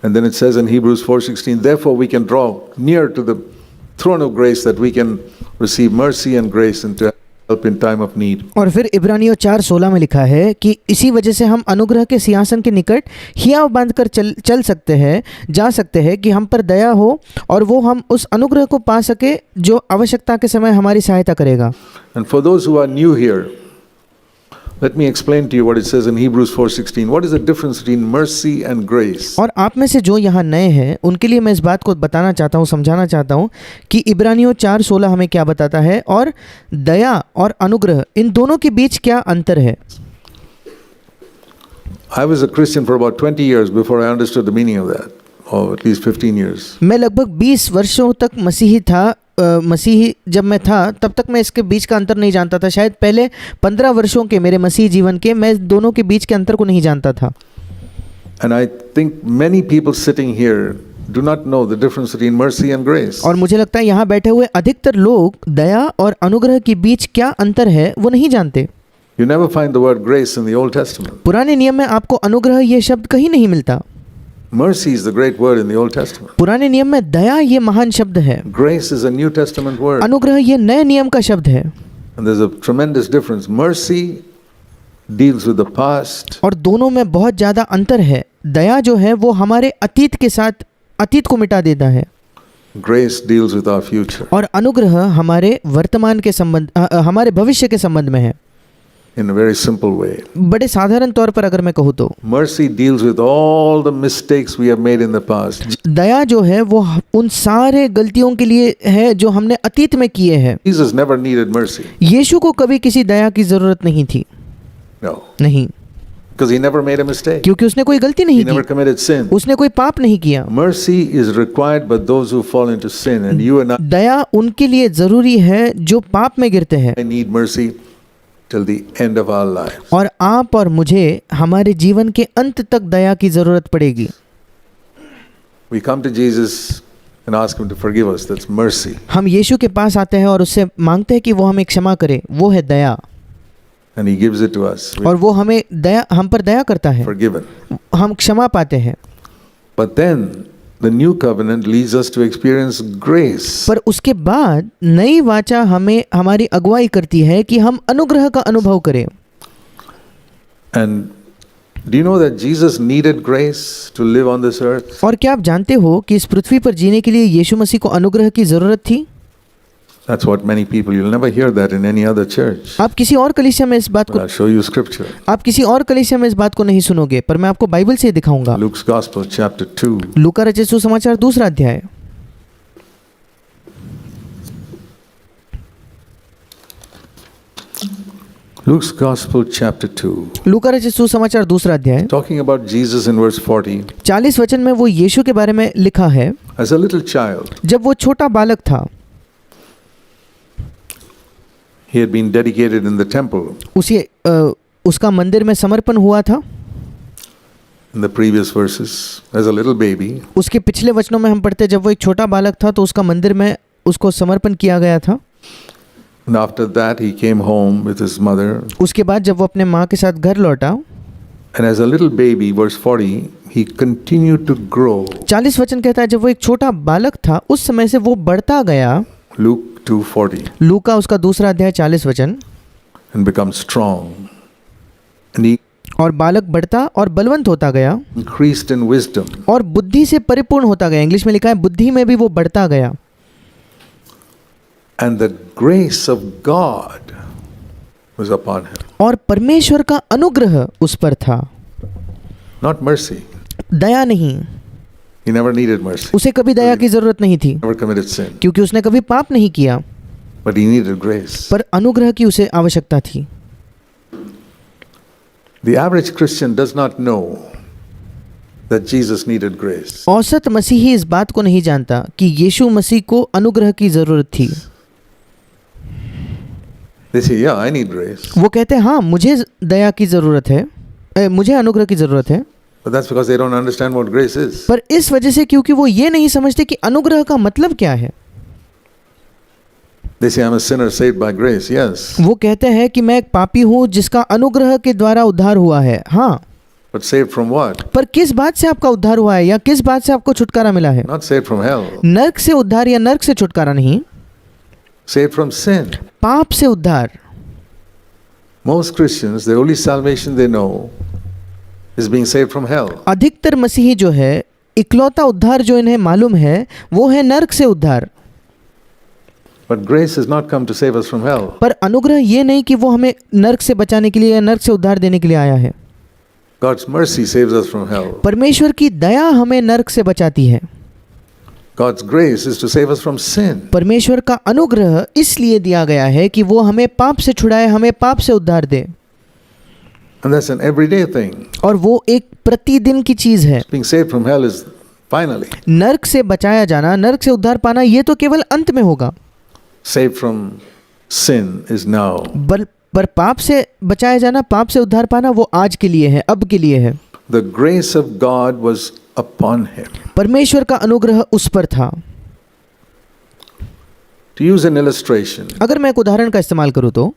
And then it says in Hebrews 4:16, therefore we can draw near to the throne of grace that we can receive mercy and grace and to help in time of need. और फिर इब्रानियों 4:16 में लिखा है कि इसी वजह से हम अनुग्रह के सिंहासन के निकट हियाव बांधकर चल सकते हैं, जा सकते हैं कि हम पर दया हो और वो हम उस अनुग्रह को पा सके जो आवश्यकता के समय हमारी सहायता करेगा। And for those who are new here, let me explain to you what it says in Hebrews 4:16. What is the difference between mercy and grace? और आप में से जो यहाँ नए हैं उनके लिए मैं इस बात को बताना चाहता हूँ, समझाना चाहता हूँ कि इब्रानियों 4:16 हमें क्या बताता है और दया और अनुग्रह इन दोनों के बीच क्या अंतर है। I was a Christian for about 20 years before I understood the meaning of that, or at least 15 years. मैं लगभग 20 वर्षों तक मसीही जब मैं था तब तक मैं इसके बीच का अंतर नहीं जानता था। शायद पहले 15 वर्षों के मेरे मसीही जीवन के मैं दोनों के बीच के अंतर को नहीं जानता था। And I think many people sitting here do not know the difference between mercy and grace. और मुझे लगता है यहाँ बैठे हुए अधिकतर लोग दया और अनुग्रह के बीच क्या अंतर है वो नहीं जानते। You never find the word grace in the Old Testament. पुराने नियम में आपको अनुग्रह ये शब्द कहीं नहीं मिलता। Mercy is the great word in the Old Testament. पुराने नियम में दया ये महान शब्द है। Grace is a New Testament word. अनुग्रह ये नए नियम का शब्द है। And there's a tremendous difference. Mercy deals with the past. और दोनों में बहुत ज़्यादा अंतर है। दया जो है वो हमारे अतीत के साथ अतीत को मिटा देता है। Grace deals with our future. और अनुग्रह हमारे वर्तमान के हमारे भविष्य के संबंध में है। In a very simple way. बड़े साधारण तौर पर अगर मैं कहूँ तो Mercy deals with all the mistakes we have made in the past. दया जो है वो उन सारे गलतियों के लिए है जो हमने अतीत में किए हैं। Jesus never needed mercy. यीशु को कभी किसी दया की जरूरत नहीं थी। No. नहीं, Because he never made a mistake. क्योंकि उसने कोई गलती नहीं He never की, committed sin. उसने कोई पाप नहीं किया। Mercy is required by those who fall into sin, and you and दया उनके लिए जरूरी है जो पाप में गिरते हैं। I need mercy till the end of our lives. और आप और मुझे हमारे जीवन के अंत तक दया की जरूरत पड़ेगी। We come to Jesus and ask him to forgive us. That's mercy. हम यीशु के पास आते हैं और उससे मांगते हैं कि वो हमें क्षमा करे, वो है दया। And he gives it to us. और वो हम पर दया करता है, Forgiven. हम क्षमा पाते हैं। But then the new covenant leads us to experience grace. पर उसके बाद नई वाचा हमें हमारी अगुवाई करती है कि हम अनुग्रह का अनुभव करें। And do you know that Jesus needed grace to live on this earth? और क्या आप जानते हो कि इस पृथ्वी पर जीने के लिए यीशु मसीह को अनुग्रह की जरूरत थी? That's what many people, you'll never hear that in any other church. आप किसी और कलीसिया में इस बात But को I'll show you scripture. आप किसी और कलीसिया में इस बात को नहीं सुनोगे, पर मैं आपको बाइबल से दिखाऊंगा। Luke's Gospel chapter 2. लूका रचित सुसमाचार 2 अध्याय। Luke's Gospel chapter 2. लूका रचित सुसमाचार 2 अध्याय। Talking about Jesus in verse 40. 40 वचन में वो यीशु के बारे में लिखा है। As a little child, जब वो छोटा बालक था, he had been dedicated in the temple. उसका मंदिर में समर्पण हुआ था। In the previous verses, as a little baby. उसके पिछले वचनों में हम पढ़ते जब वो एक छोटा बालक था तो उसका मंदिर में उसको समर्पण किया गया था। And after that he came home with his mother. उसके बाद जब वो अपने माँ के साथ घर लौटा, And as a little baby, verse 40, he continued to grow. 40 वचन कहता है जब वो एक छोटा बालक था उस समय से वो बढ़ता गया। Luke 2:40. लूका उसका 2 अध्याय 40 वचन। And become strong. And he और बालक बढ़ता और बलवंत होता गया increased in wisdom. और बुद्धि से परिपूर्ण होता गया। इंग्लिश में लिखा है बुद्धि में भी वो बढ़ता गया। And the grace of God was upon him. और परमेश्वर का अनुग्रह उस पर था। Not mercy. दया नहीं, He never needed mercy. उसे कभी दया की जरूरत नहीं थी Never committed sin. क्योंकि उसने कभी पाप नहीं किया, But he needed grace. पर अनुग्रह की उसे आवश्यकता थी। The average Christian does not know that Jesus needed grace. औसत मसीही इस बात को नहीं जानता कि यीशु मसीह को अनुग्रह की जरूरत थी। They say, yeah, I need grace. वो कहते हैं हाँ मुझे दया की जरूरत है, मुझे अनुग्रह की जरूरत है। But that's because they don't understand what grace is. पर इस वजह से क्योंकि वो ये नहीं समझते कि अनुग्रह का मतलब क्या है। They say, I'm a sinner saved by grace. Yes. वो कहते हैं कि मैं एक पापी हूँ जिसका अनुग्रह के द्वारा उद्धार हुआ है। हाँ, But saved from what? पर किस बात से आपका उद्धार हुआ है या किस बात से आपको छुटकारा मिला है? Not saved from hell. नर्क से उद्धार या नर्क से छुटकारा नहीं, Saved from sin. पाप से उद्धार। Most Christians, the only salvation they know is being saved from hell. अधिकतर मसीही जो है, इकलौता उद्धार जो इन्हें मालूम है वो है नर्क से उद्धार। But grace has not come to save us from hell. पर अनुग्रह ये नहीं कि वो हमें नर्क से बचाने के लिए या नर्क से उद्धार देने के लिए आया है। God's mercy saves us from hell. परमेश्वर की दया हमें नर्क से बचाती है। God's grace is to save us from sin. परमेश्वर का अनुग्रह इसलिए दिया गया है कि वो हमें पाप से छुड़ाए, हमें पाप से उद्धार दे। And that's an everyday thing. और वो एक प्रतिदिन की चीज है। Being saved from hell is finally. नर्क से बचाया जाना, नर्क से उद्धार पाना, ये तो केवल अंत में होगा। Saved from sin is now. पर पाप से बचाया जाना, पाप से उद्धार पाना, वो आज के लिए है, अब के लिए है। The grace of God was upon him. परमेश्वर का अनुग्रह उस पर था। To use an illustration, अगर मैं एक उदाहरण का इस्तेमाल करूँ तो,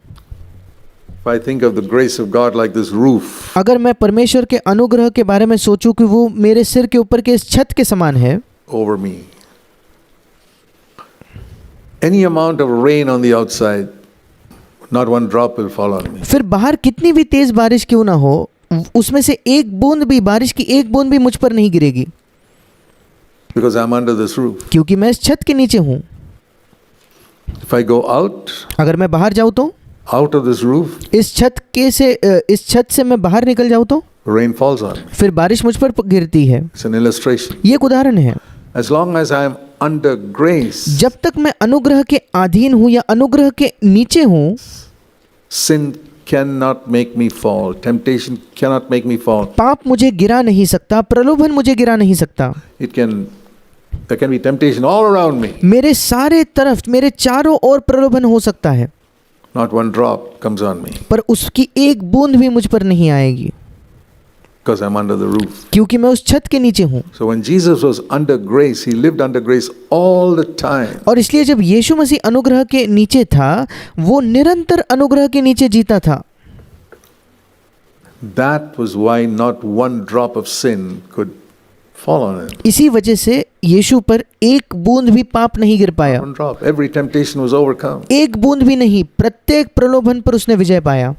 if I think of the grace of God like this roof अगर मैं परमेश्वर के अनुग्रह के बारे में सोचूं कि वो मेरे सिर के ऊपर के इस छत के समान है, over me, any amount of rain on the outside, not one drop will fall on me. फिर बाहर कितनी भी तेज बारिश क्यों ना हो, उसमें से एक बूंद भी, बारिश की एक बूंद भी मुझ पर नहीं गिरेगी, Because I'm under this roof. क्योंकि मैं इस छत के नीचे हूँ। If I go out, अगर मैं बाहर जाऊँ तो, out of this roof, इस छत से मैं बाहर निकल जाऊँ तो rain falls on me. फिर बारिश मुझ पर गिरती है। It's an illustration. ये एक उदाहरण है। As long as I am under grace, जब तक मैं अनुग्रह के अधीन हूँ या अनुग्रह के नीचे हूँ, sin cannot make me fall. Temptation cannot make me fall. पाप मुझे गिरा नहीं सकता, प्रलोभन मुझे गिरा नहीं सकता। There can be temptation all around me. मेरे सारे तरफ, मेरे चारों ओर प्रलोभन हो सकता है, Not one drop comes on me पर उसकी एक बूंद भी मुझ पर नहीं आएगी, because I'm under the roof. क्योंकि मैं उस छत के नीचे हूँ। So when Jesus was under grace, he lived under grace all the time. और इसलिए जब यीशु मसीह अनुग्रह के नीचे था, वो निरंतर अनुग्रह के नीचे जीता था। That was why not one drop of sin could fall on him. इसी वजह से यीशु पर एक बूंद भी पाप नहीं गिर पाया। One drop. Every temptation was overcome. एक बूंद भी नहीं, प्रत्येक प्रलोभन पर उसने विजय पाया।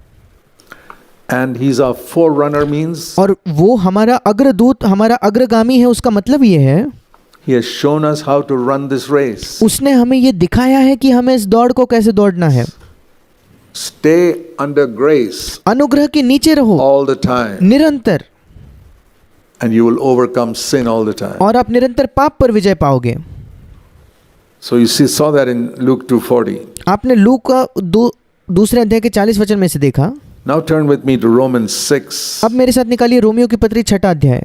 And he's our forerunner means और वो हमारा अग्रदूत, हमारा अग्रगामी है। उसका मतलब ये है, he has shown us how to run this race. उसने हमें ये दिखाया है कि हमें इस दौड़ को कैसे दौड़ना है। Stay under grace अनुग्रह के नीचे रहो all the time, निरंतर, and you will overcome sin all the time. और आप निरंतर पाप पर विजय पाओगे। So you saw that in Luke 2:40. आपने लूक का दूसरे अध्याय के 40 वचन में से देखा। Now turn with me to Romans 6 अब मेरे साथ निकालिए रोमियो की पत्री 6 अध्याय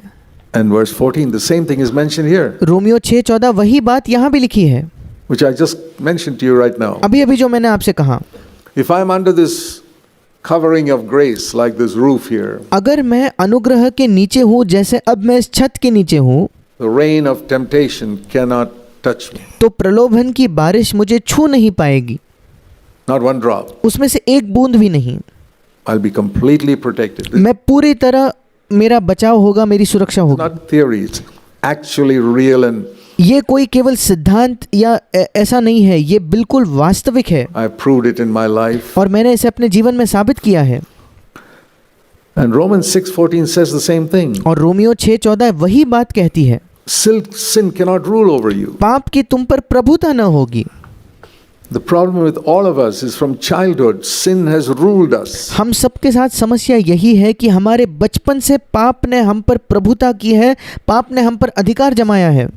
and verse 14. The same thing is mentioned here, Romeo 6:14, वही बात यहाँ भी लिखी है, which I just mentioned to you right now. अभी अभी जो मैंने आपसे कहा। If I'm under this covering of grace like this roof here, अगर मैं अनुग्रह के नीचे हूँ, जैसे अब मैं इस छत के नीचे हूँ, the rain of temptation cannot touch me. तो प्रलोभन की बारिश मुझे छू नहीं पाएगी, Not one drop. उसमें से एक बूंद भी नहीं। I'll be completely protected. मैं पूरी तरह, मेरा बचाव होगा, मेरी सुरक्षा It's होगी। not theories, actually real, and ये कोई केवल सिद्धांत या ऐसा नहीं है, ये बिल्कुल वास्तविक है I've proved it in my life. और मैंने इसे अपने जीवन में साबित किया है। And Romans 6:14 says the same thing. और रोमियो 6:14 वही बात कहती है, Sin cannot rule over you. पाप की तुम पर प्रभुता न होगी। The problem with all of us is from childhood, sin has ruled us. हम सबके साथ समस्या यही है कि हमारे बचपन से पाप ने हम पर प्रभुता की है, पाप ने हम पर अधिकार जमाया है।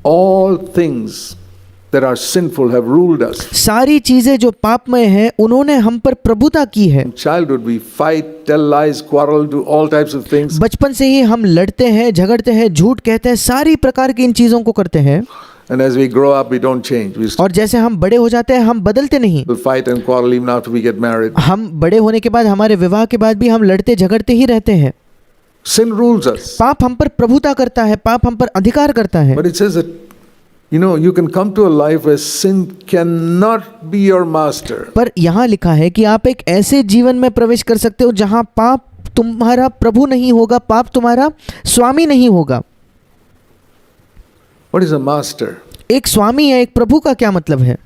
All things that are sinful have ruled us. सारी चीजें जो पापमय हैं, उन्होंने हम पर प्रभुता की है। In childhood we fight, tell lies, quarrel, do all types of things. बचपन से ही हम लड़ते हैं, झगड़ते हैं, झूठ कहते हैं, सारी प्रकार की इन चीजों को करते हैं। And as we grow up we don't change. We और जैसे हम बड़े हो जाते हैं, हम बदलते नहीं। still fight and quarrel even after we get married. हम बड़े होने के बाद, हमारे विवाह के बाद भी हम लड़ते झगड़ते ही रहते हैं। Sin rules us. पाप हम पर प्रभुता करता है, पाप हम पर अधिकार करता है। But it says that, you can come to a life where sin cannot be your master. पर यहाँ लिखा है कि आप एक ऐसे जीवन में प्रवेश कर सकते हो जहाँ पाप तुम्हारा प्रभु नहीं होगा, पाप तुम्हारा स्वामी नहीं होगा। What is a master? एक स्वामी या एक प्रभु का क्या मतलब है?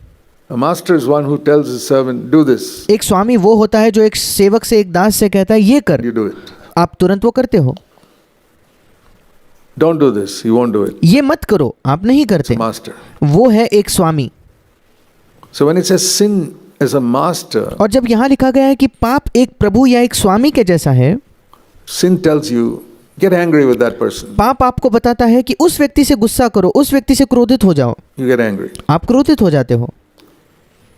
A master is one who tells his servant, do this. एक स्वामी वो होता है जो एक सेवक से, एक दास से कहता है ये कर, You do it. आप तुरंत वो करते हो। Don't do this. You won't do it. ये मत करो, आप नहीं करते। Master. वो है एक स्वामी। So when it says sin is a master, और जब यहाँ लिखा गया है कि पाप एक प्रभु या एक स्वामी के जैसा है, sin tells you, get angry with that person. पाप आपको बताता है कि उस व्यक्ति से गुस्सा करो, उस व्यक्ति से क्रोधित हो जाओ। You get angry. आप क्रोधित हो जाते हो।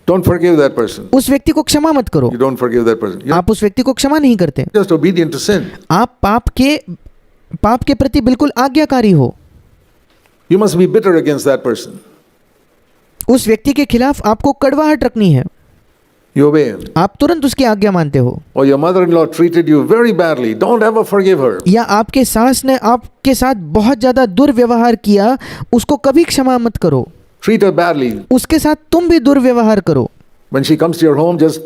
Don't forgive that person. उस व्यक्ति को क्षमा मत करो। You don't forgive that person. You're आप उस व्यक्ति को क्षमा नहीं करते। just obedient to sin. आप पाप के प्रति बिल्कुल आज्ञाकारी हो। You must be bitter against that person. उस व्यक्ति के खिलाफ आपको कड़वाहट रखनी है। You obey him. आप तुरंत उसकी आज्ञा मानते हो। Or your mother-in-law treated you very badly. Don't ever forgive her. या आपके सास ने आपके साथ बहुत ज़्यादा दुर्व्यवहार किया, उसको कभी क्षमा मत करो। Treat her badly. उसके साथ तुम भी दुर्व्यवहार करो। When she comes to your home, just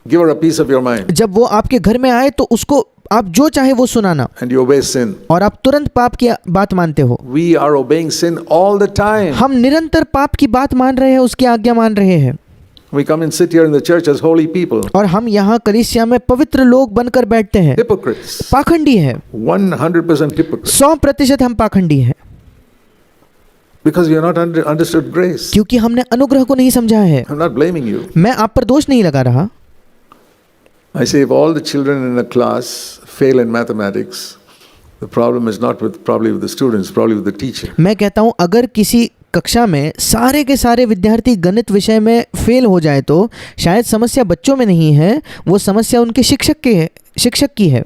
give her a piece of your mind. जब वो आपके घर में आए तो उसको आप जो चाहे वो सुनाना, And you obey sin. और आप तुरंत पाप की बात मानते हो। We are obeying sin all the time. हम निरंतर पाप की बात मान रहे हैं, उसकी आज्ञा मान रहे हैं। We come and sit here in the church as holy people. और हम यहाँ कलीसिया में पवित्र लोग बनकर बैठते हैं। Hypocrites. पाखंडी है, 100% hypocrites. 100% हम पाखंडी हैं। Because we have not understood grace. क्योंकि हमने अनुग्रह को नहीं समझा है। I'm not blaming you. मैं आप पर दोष नहीं लगा रहा। I say if all the children in a class fail in mathematics, the problem is not probably with the students, probably with the teacher. मैं कहता हूँ अगर किसी कक्षा में सारे के सारे विद्यार्थी गणित विषय में फेल हो जाए तो शायद समस्या बच्चों में नहीं है, वो समस्या उनके शिक्षक की है।